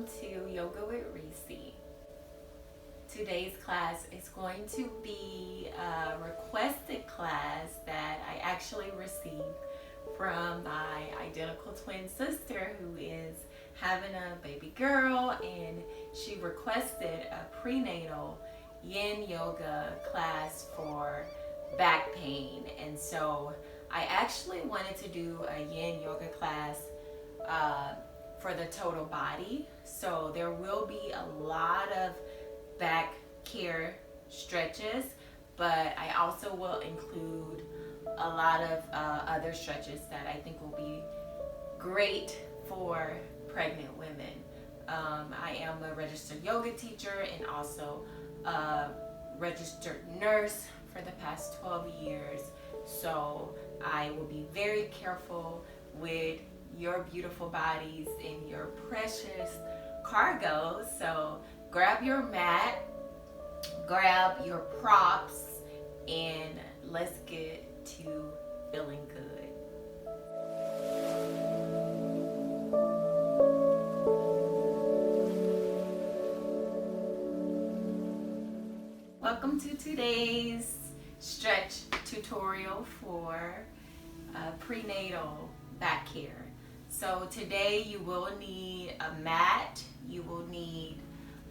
welcome to Yoga with Recie. Today's class is going to be a requested class that I actually received from my identical twin sister who is having a baby girl, and she requested a prenatal yin yoga class for back pain. And so I actually wanted to do a yin yoga class for the total body. So there will be a lot of back care stretches, but I also will include a lot of other stretches that I think will be great for pregnant women. I am a registered yoga teacher and also a registered nurse for the past 12 years. So I will be very careful with your beautiful bodies and your precious cargo. So grab your mat, grab your props, and let's get to feeling good. Welcome to today's stretch tutorial for prenatal back care. So today you will need a mat, you will need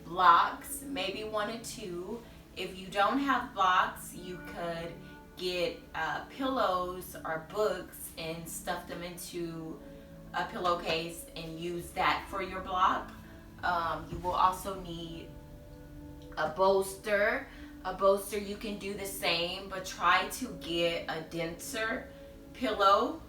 blocks, maybe one or two. If you don't have blocks, you could get pillows or books and stuff them into a pillowcase and use that for your block. You will also need a bolster. A bolster, you can do the same, but try to get a denser pillow,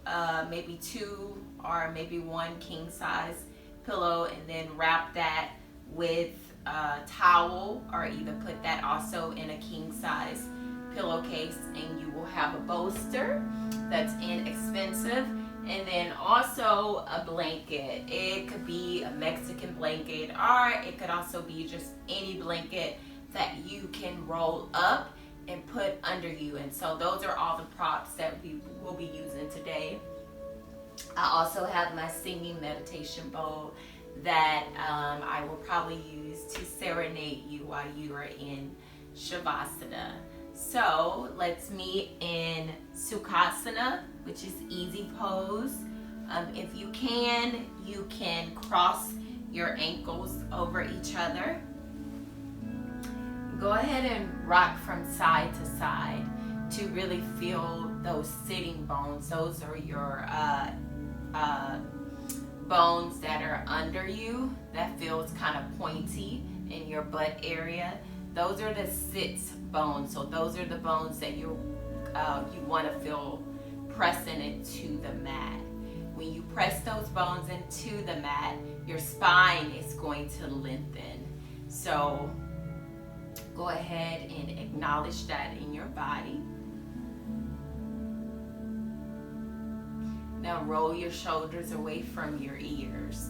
maybe two or maybe one king size pillow, and then wrap that with a towel, or either put that also in a king size pillowcase, and you will have a bolster that's inexpensive. And then also a blanket. It could be a Mexican blanket, or it could also be just any blanket that you can roll up and put under you. And so those are all the props that we will be using today. I also have my singing meditation bowl that I will probably use to serenade you while you are in Shavasana. So let's meet in Sukhasana, which is easy pose. If you can cross your ankles over each other. Go ahead and rock from side to side to really feel those sitting bones. Those are your bones that are under you, that feels kind of pointy in your butt area. Those are the sits bones. So those are the bones that you want to feel pressing into the mat. When you press those bones into the mat, your spine is going to lengthen. So go ahead and acknowledge that in your body. Now roll your shoulders away from your ears.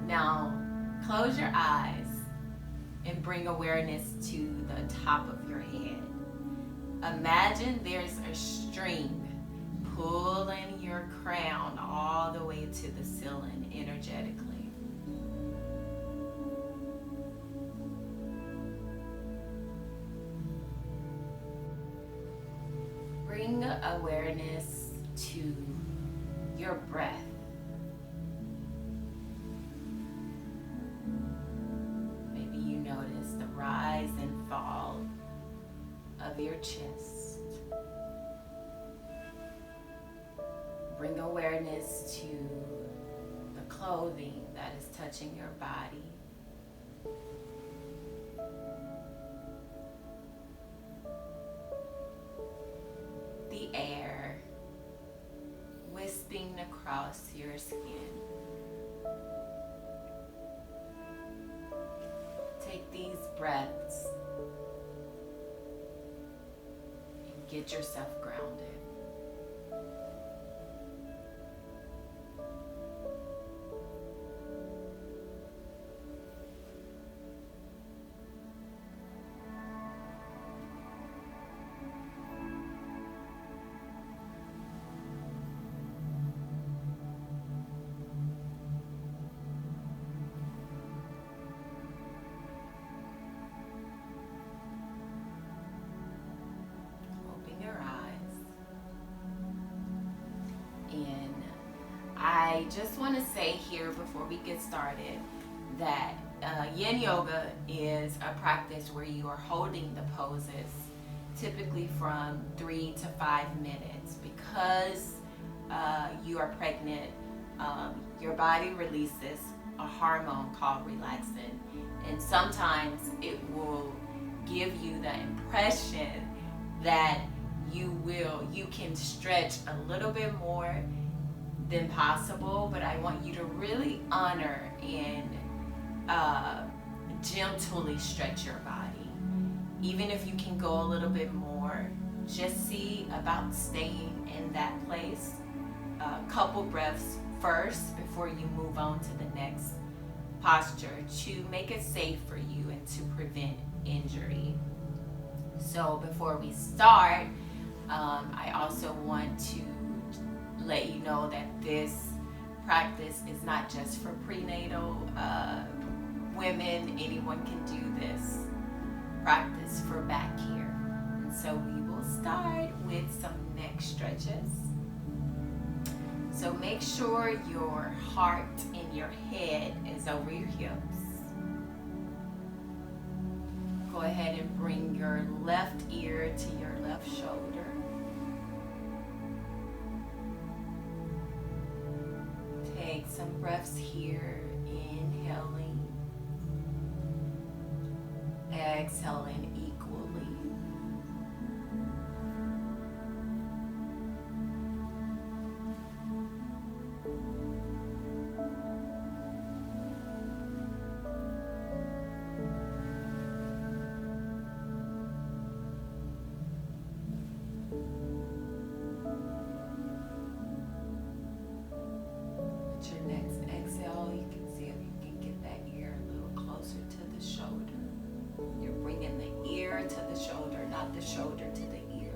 Now close your eyes and bring awareness to the top of your head. Imagine there's a string pulling your crown all the way to the ceiling energetically. Bring awareness to your breath. Maybe you notice the rise and fall of your chest. Bring awareness to the clothing that is touching your body. The air wisping across your skin. Take these breaths and get yourself grounded. I just want to say here before we get started that Yin Yoga is a practice where you are holding the poses typically from 3 to 5 minutes. Because you are pregnant, your body releases a hormone called relaxin, and sometimes it will give you the impression that you can stretch a little bit more than possible, but I want you to really honor and gently stretch your body. Even if you can go a little bit more, just see about staying in that place a couple breaths first before you move on to the next posture to make it safe for you and to prevent injury. So before we start, I also want to let you know that this practice is not just for prenatal women. Anyone can do this practice for back care. And so we will start with some neck stretches. So make sure your heart and your head is over your hips. Go ahead and bring your left ear to your left shoulder. Take some breaths here, inhaling, exhaling equally. The shoulder to the ear.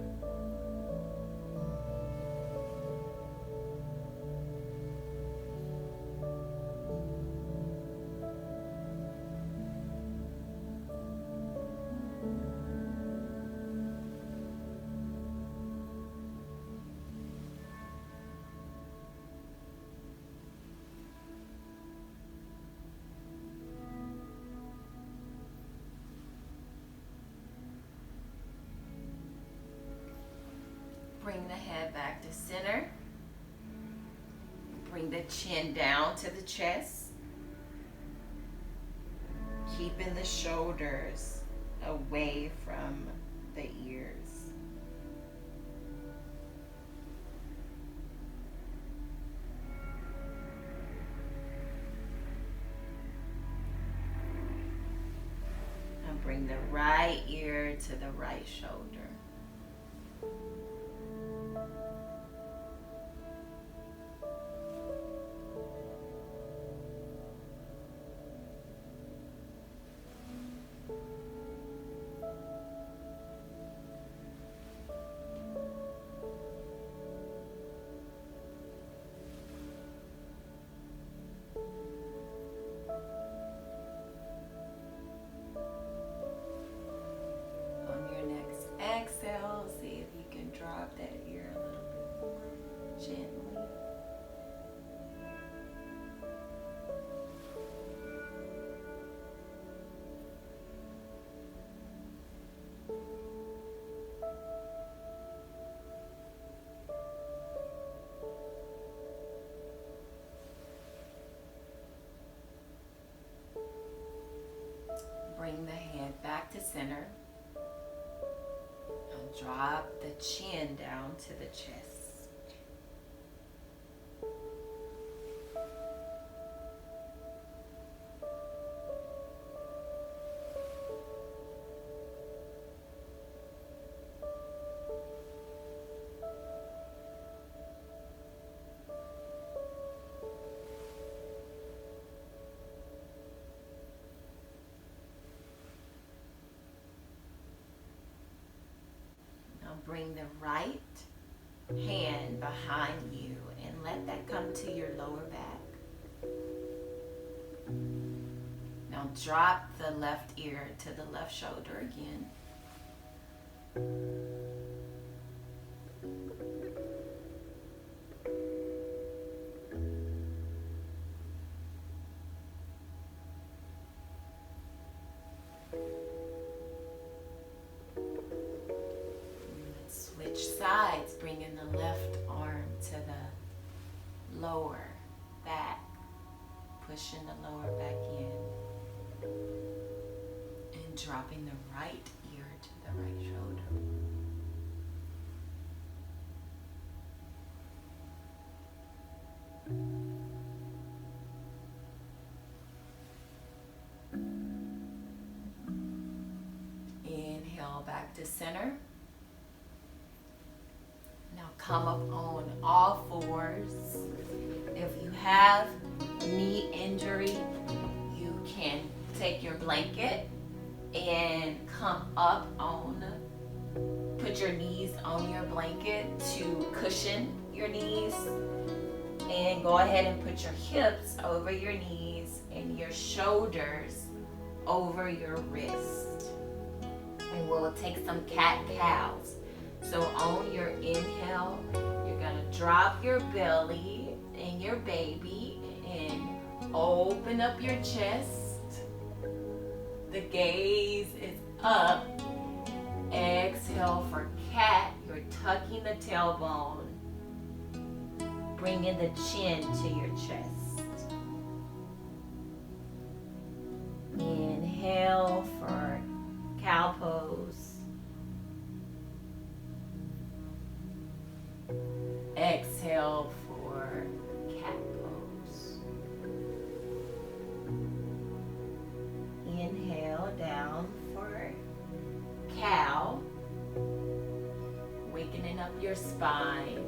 Bring the head back to center. Bring the chin down to the chest. Keeping the shoulders away from the ears. And bring the right ear to the right shoulder. Exhale, see if you can drop that ear a little bit more gently. Bring the head back to center. Drop the chin down to the chest. Bring the right hand behind you and let that come to your lower back. Now drop the left ear to the left shoulder again. lower back, pushing the lower back in, and dropping the right ear to the right shoulder. Inhale back to center. Now come up on all fours. If you have a knee injury, you can take your blanket and come up on, put your knees on your blanket to cushion your knees, and go ahead and put your hips over your knees and your shoulders over your wrist. And we'll take some cat-cows. So on your inhale, you're gonna drop your belly and your baby and open up your chest. The gaze is up. Exhale for cat. You're tucking the tailbone. Bringing the chin to your chest. Inhale for cow pose. Exhale for cat pose. Inhale down for cow. Wakening up your spine.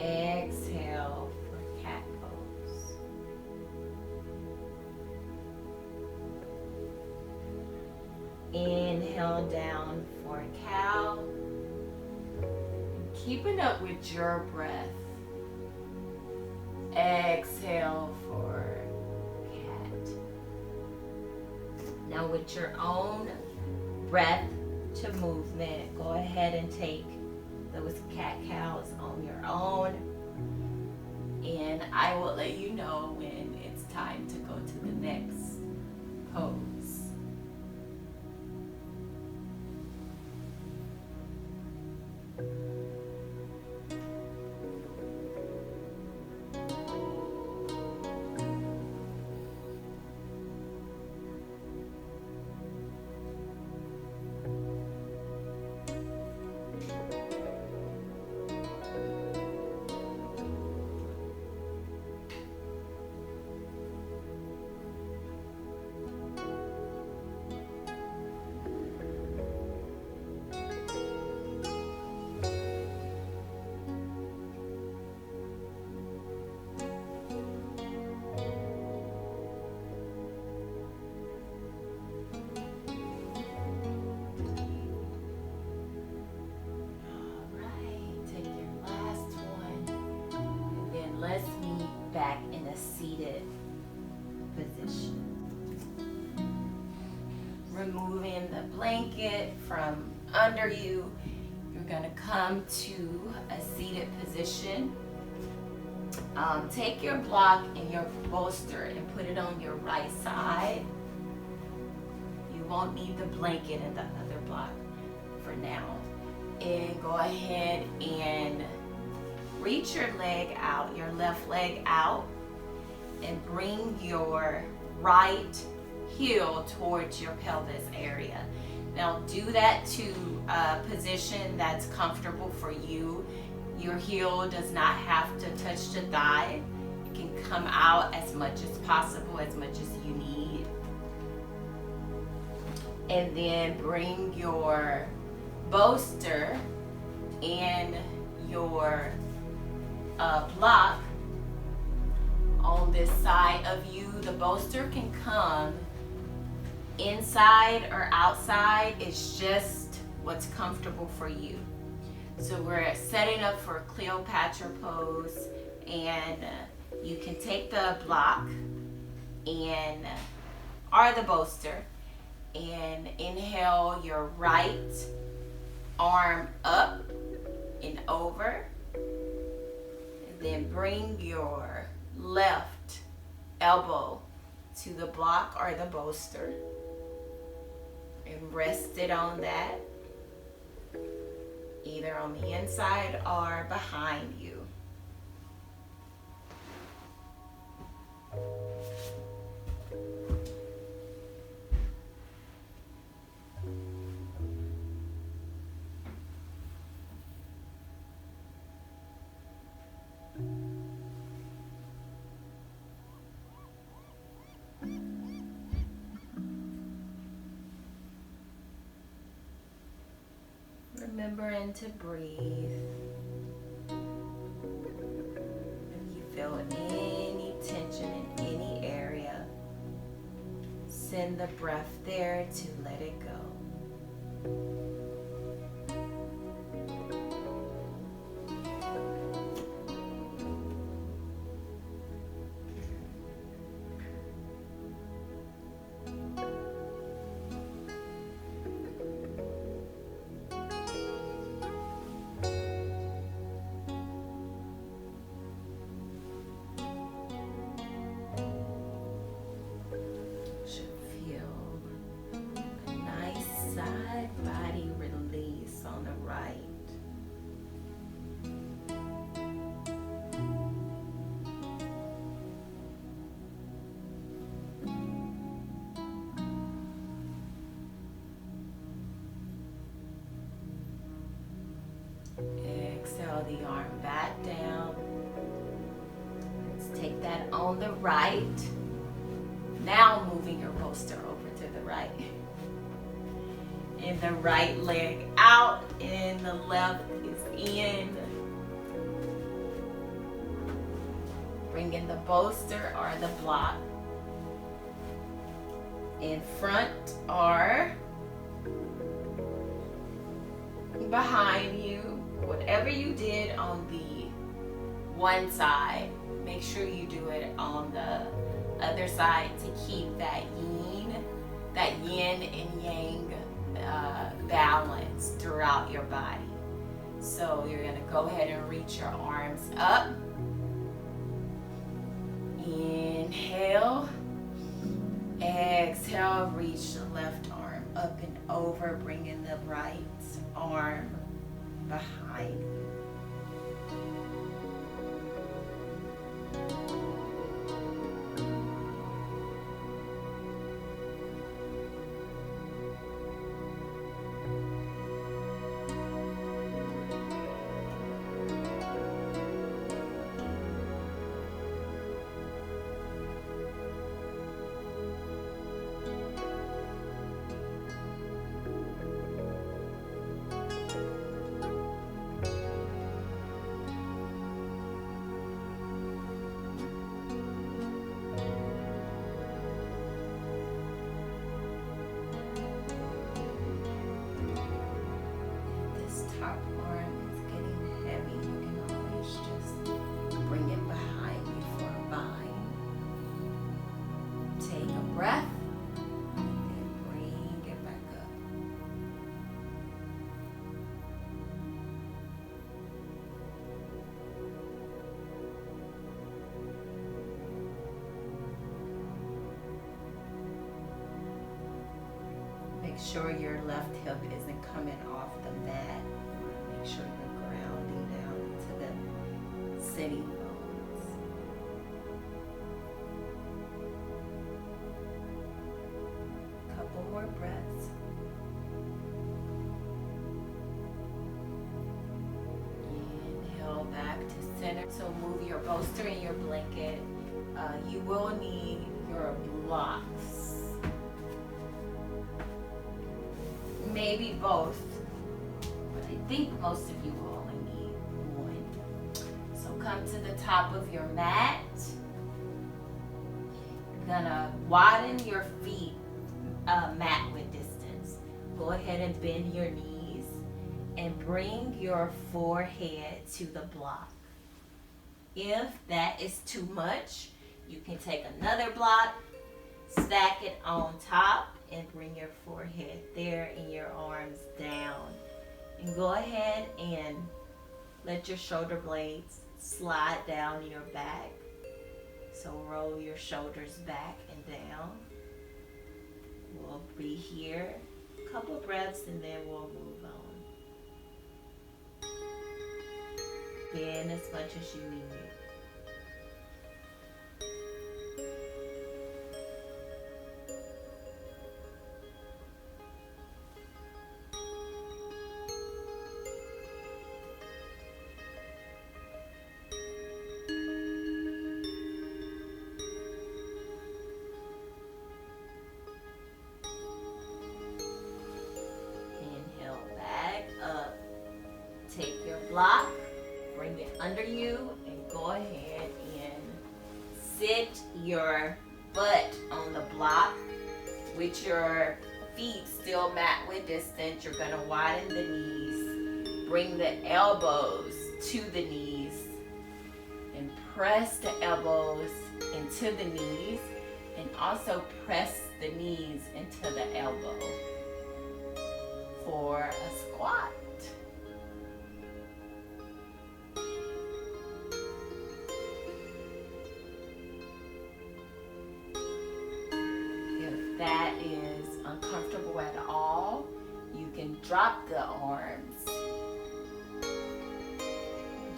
Exhale for cat pose. Inhale down for cow. Keeping up with your breath. Exhale for cat. Now with your own breath to movement, go ahead and take those cat-cows on your own. And I will let you know when it's time to go to the next pose. Let's meet back in a seated position. Removing the blanket from under you, you're gonna come to a seated position. Take your block and your bolster and put it on your right side. You won't need the blanket and the other block for now. And go ahead and reach your leg out, your left leg out, and bring your right heel towards your pelvis area. Now do that to a position that's comfortable for you. Your heel does not have to touch the thigh. It can come out as much as possible, as much as you need. And then bring your bolster and your block on this side of you. The bolster can come inside or outside. It's just what's comfortable for you. So we're setting up for Cleopatra Pose, and you can take the block and or the bolster and inhale your right arm up and over. Then bring your left elbow to the block or the bolster and rest it on that, either on the inside or behind you. Remembering to breathe. If you feel any tension in any area, send the breath there to let it go. Body release on the right. Exhale the arm back down. Let's take that on the right. Now moving your bolster over to the right. And the right leg out and the left is in. Bringing the bolster or the block in front or behind you. Whatever you did on the one side, make sure you do it on the other side to keep that yin and yang balance throughout your body. So you're going to go ahead and reach your arms up. Inhale. Exhale, reach the left arm up and over, bringing the right arm behind you. Top arm is getting heavy. You can always just bring it behind you for a bind. Take a breath and bring it back up. Make sure your left hip isn't coming off the mat. Make sure you're grounding down into the sitting bones. Couple more breaths. Inhale back to center. So move your bolster and your blanket. You will need your blocks. Maybe both. I think most of you will only need one. So come to the top of your mat. You're gonna widen your feet mat width distance. Go ahead and bend your knees and bring your forehead to the block. If that is too much, you can take another block, stack it on top, and bring your forehead there and your arms down. And go ahead and let your shoulder blades slide down your back. So roll your shoulders back and down. We'll be here a couple breaths and then we'll move on. Bend as much as you need. under you, and go ahead and sit your butt on the block with your feet still mat width distance. You're going to widen the knees. Bring the elbows to the knees and press the elbows into the knees, and also press the knees into the elbow for a squat. If that is uncomfortable at all, you can drop the arms.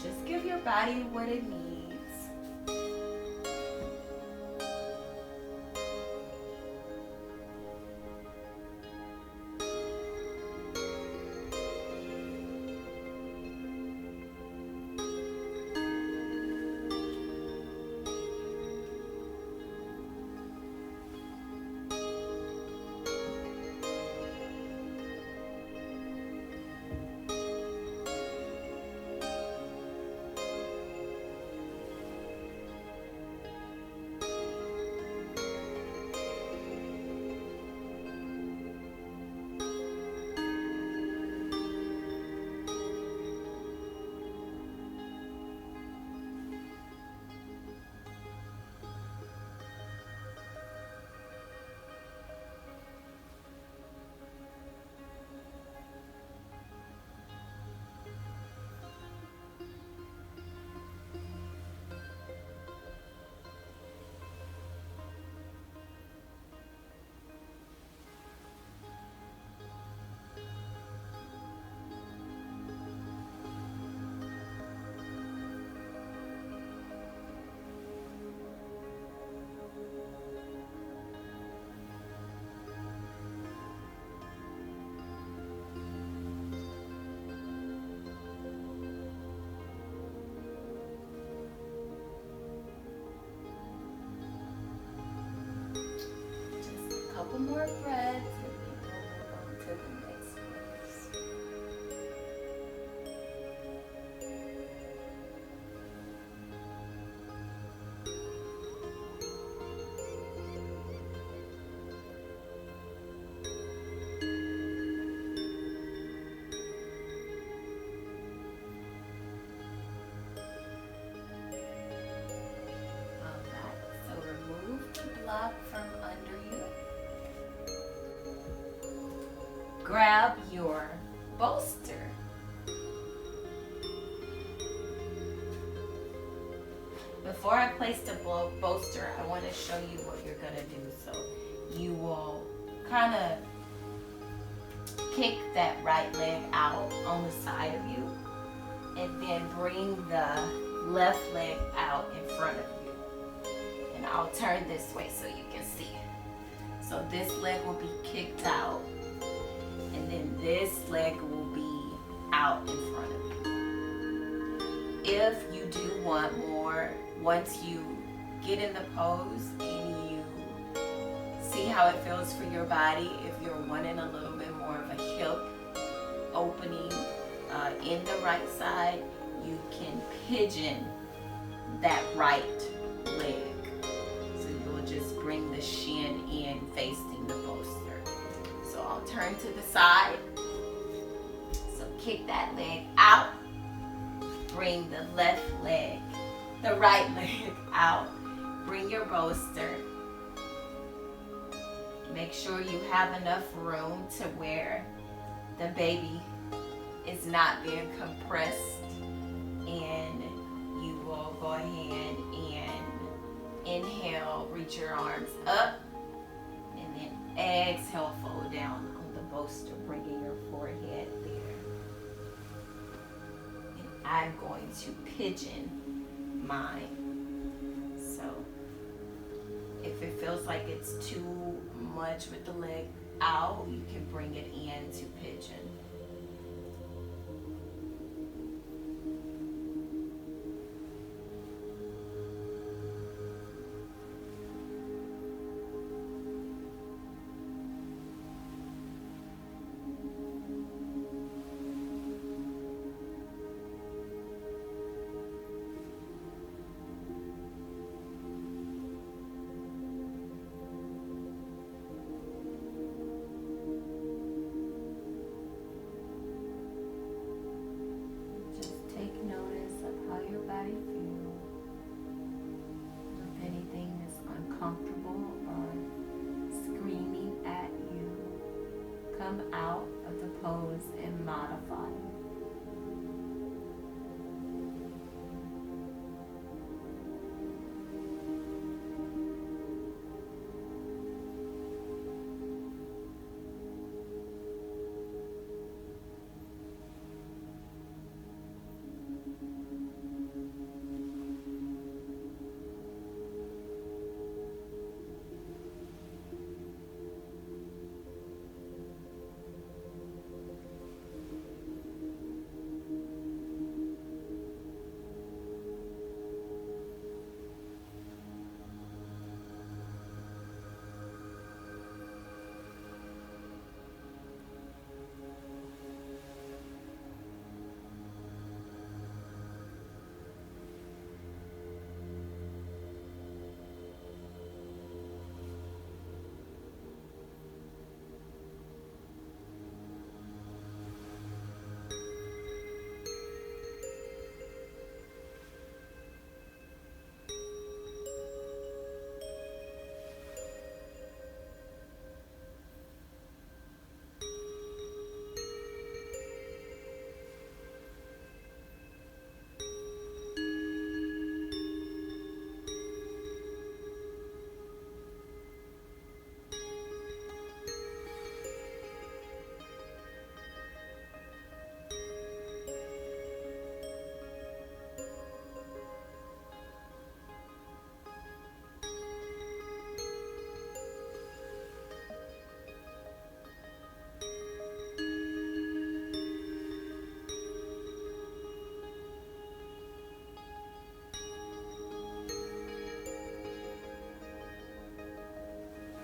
Just give your body what it needs. Couple more breaths, and then we'll move on to the next pose. Alright, so remove the block from under you. Grab your bolster. Before I place the bolster, I want to show you what you're going to do. So you will kind of kick that right leg out on the side of you, and then bring the left leg out in front of you. And I'll turn this way so you can see. So this leg will be kicked out, and then this leg will be out in front of you. If you do want more, once you get in the pose and you see how it feels for your body, if you're wanting a little bit more of a hip opening in the right side, you can pigeon that right leg. So you'll just bring the shin in facing the bolster. So I'll turn to the side. So kick that leg out. Bring the left leg, the right leg out. Bring your bolster. Make sure you have enough room to where the baby is not being compressed. And you will go ahead and inhale, reach your arms up. And then exhale, fold down on the bolster, bringing your forehead there. And I'm going to pigeon mine. So if it feels like it's too much with the leg out, you can bring it in to pigeon. come out of the pose and modify.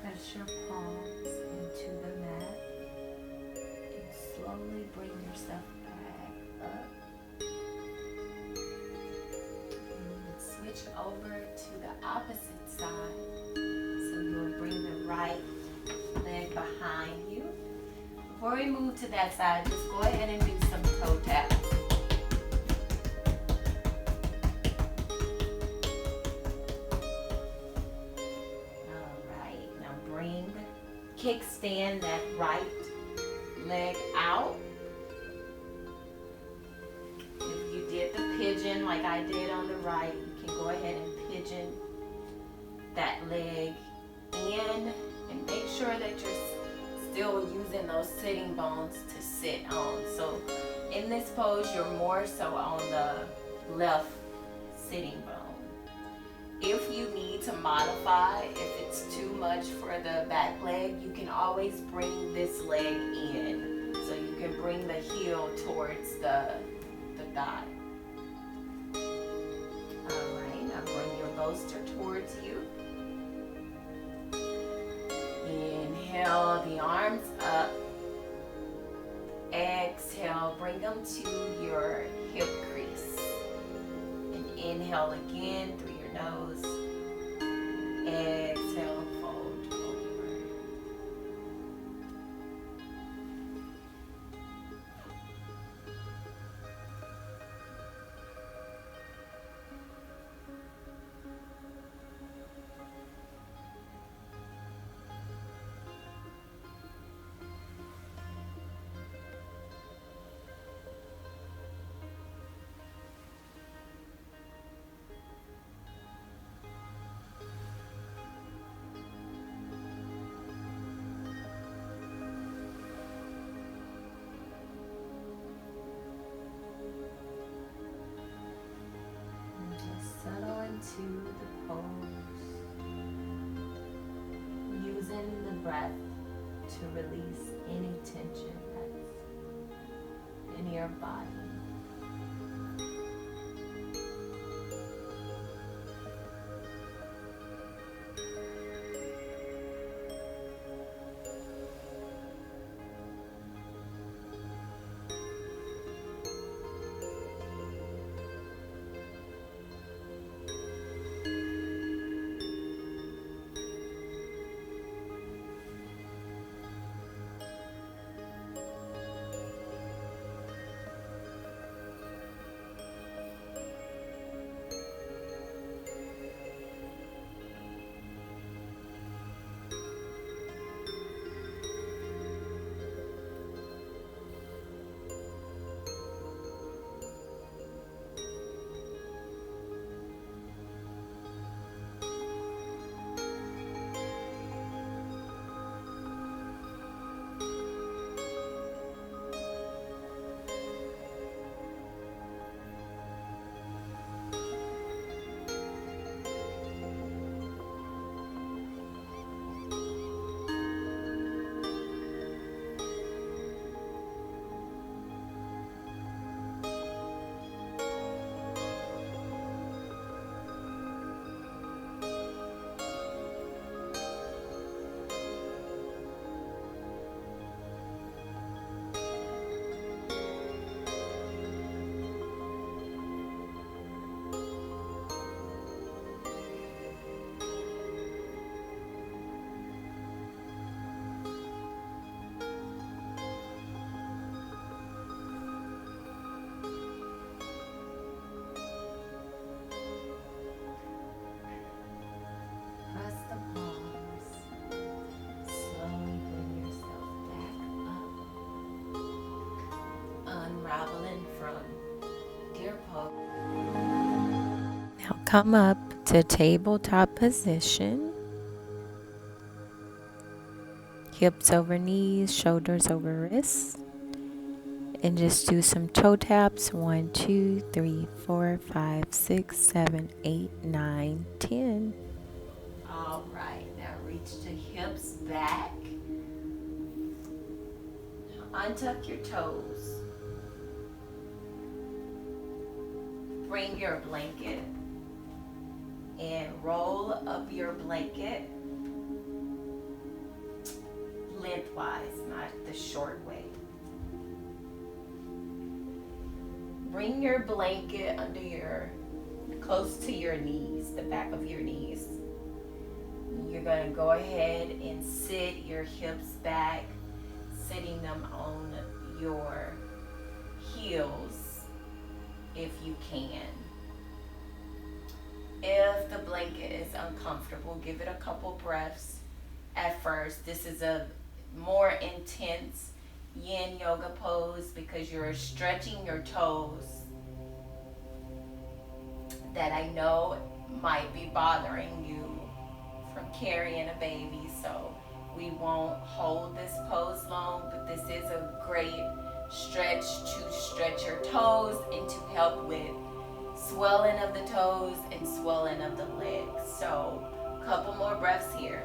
Press your palms into the mat and slowly bring yourself back up. And switch over to the opposite side. So you'll bring the right leg behind you. Before we move to that side, just go ahead and do some toe taps. Kickstand that right leg out. If you did the pigeon like I did on the right, you can go ahead and pigeon that leg in and make sure that you're still using those sitting bones to sit on. So in this pose, you're more so on the left sitting bone. If you need to modify, if it's too much for the back leg, you can always bring this leg in. So you can bring the heel towards the thigh. Alright, now bring your bolster towards you. Inhale the arms up. Exhale, bring them to your hip crease. And inhale again through your nose. Exhale, fold over. Settle into the pose, using the breath to release any tension that's in your body. Now come up to tabletop position. Hips over knees, shoulders over wrists. And just do some toe taps. 1, 2, 3, 4, 5, 6, 7, 8, 9, 10. All right, now reach the hips back. Untuck your toes. Bring your blanket and roll up your blanket lengthwise, not the short way. Bring your blanket close to your knees, the back of your knees. You're going to go ahead and sit your hips back, sitting them on your heels if you can. If the blanket is uncomfortable, give it a couple breaths at first. This is a more intense yin yoga pose because you're stretching your toes that I know might be bothering you from carrying a baby. So we won't hold this pose long, but this is a great stretch to stretch your toes and to help with swelling of the toes and swelling of the legs. So a couple more breaths here.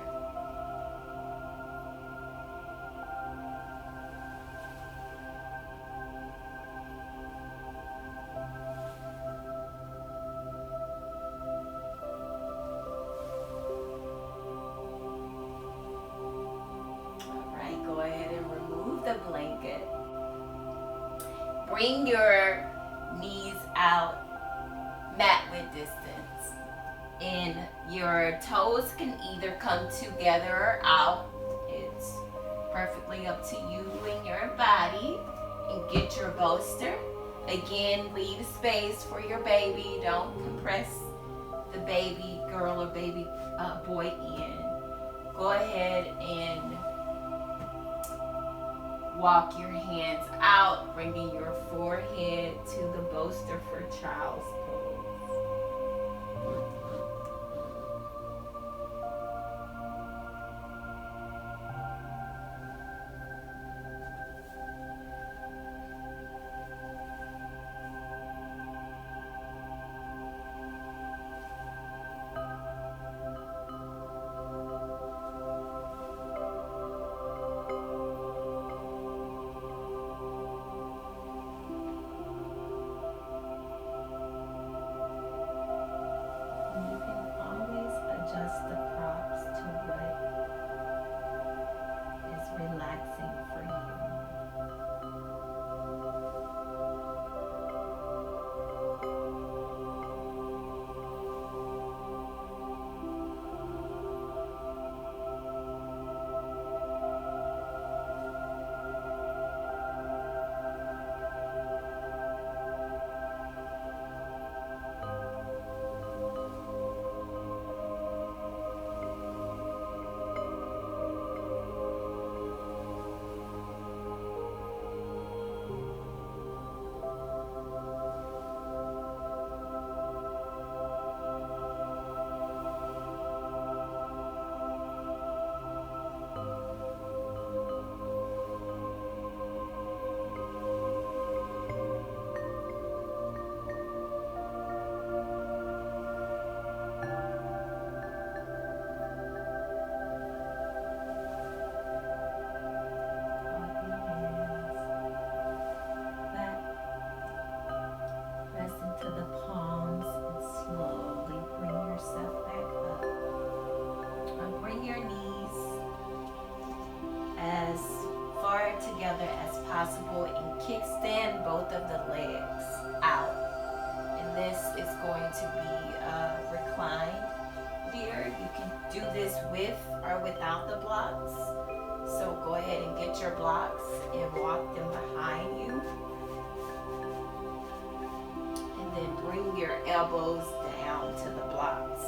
Go ahead and remove the blanket. Bring your knees out mat width distance. And your toes can either come together or out. It's perfectly up to you and your body. And get your bolster. Again, leave space for your baby. Don't compress the baby girl or baby boy in. Go ahead and walk your hands out, bringing your forehead to the bolster for child's pose. Adjust the props to what is relaxing for you. Together as possible and kickstand both of the legs out. And this is going to be reclined, dear. You can do this with or without the blocks. So go ahead and get your blocks and walk them behind you. And then bring your elbows down to the blocks.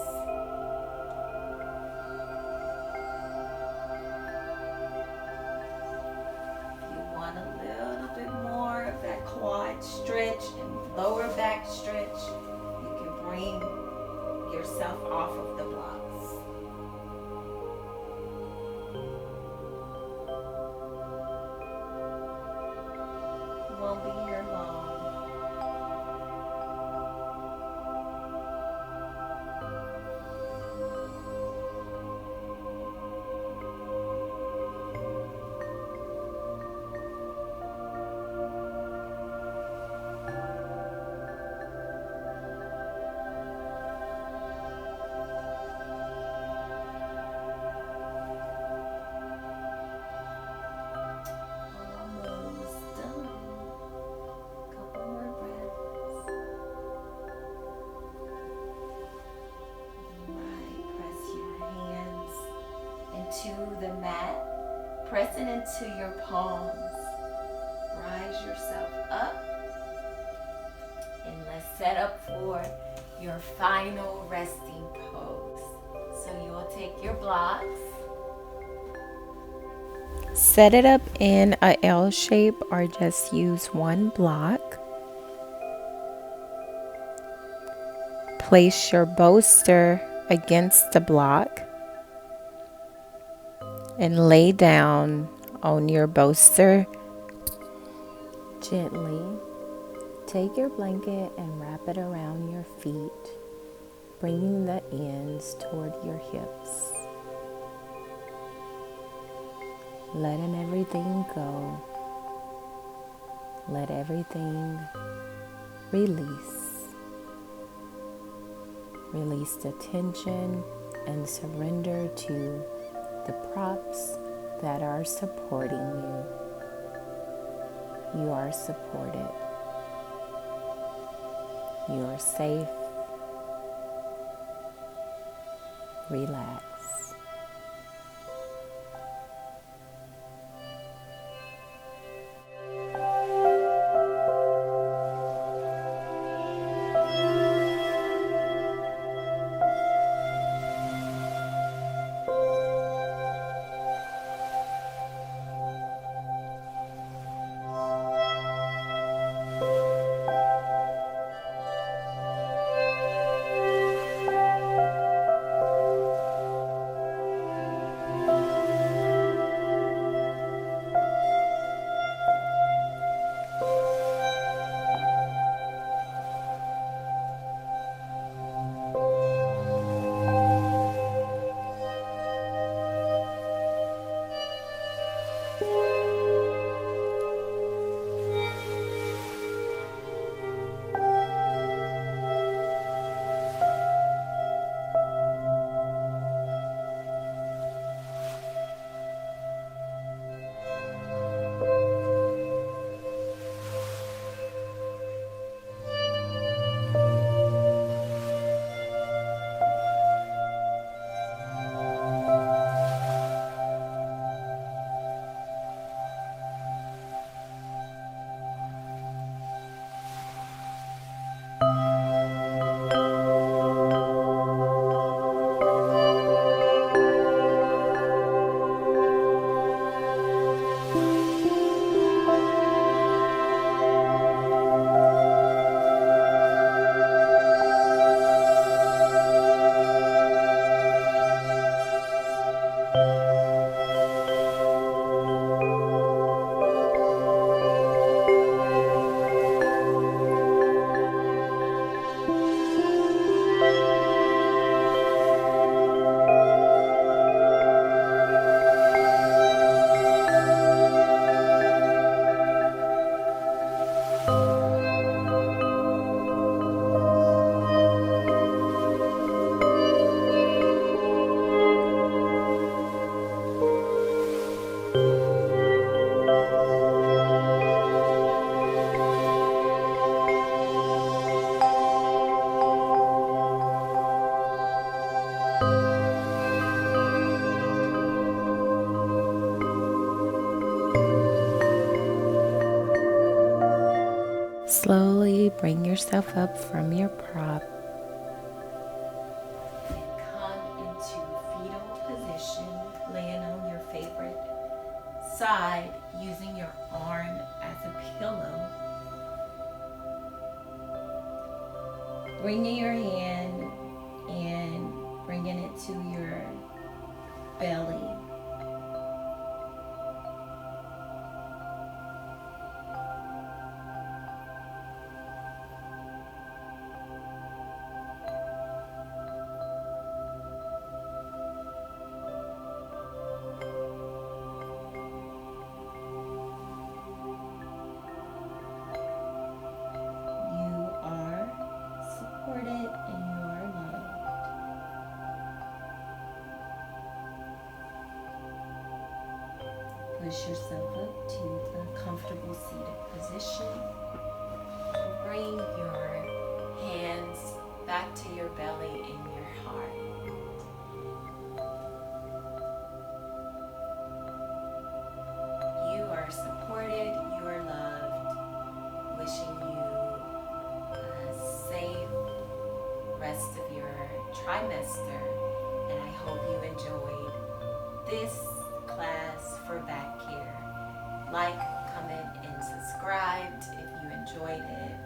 Quad stretch and lower back stretch. You can bring yourself off of the blocks. Won't be here long. To the mat, press it into your palms. Rise yourself up, and let's set up for your final resting pose. So you will take your blocks, set it up in a L shape or just use one block. Place your bolster against the block and lay down on your bolster. Gently take your blanket and wrap it around your feet, bringing the ends toward your hips. Letting everything go. Let everything release. Release the tension and surrender to the props that are supporting you. You are supported. You are safe. Relax. Slowly bring yourself up from your prop and come into fetal position, laying on your favorite side, using your arm as a pillow. Bringing your hand hand, bringing it to your belly. Push yourself up to a comfortable seated position. Bring your hands back to your belly and your heart. You are supported, you are loved. Wishing you a safe rest of your trimester, and I hope you enjoyed this class for back care. Like, comment, and subscribe if you enjoyed it.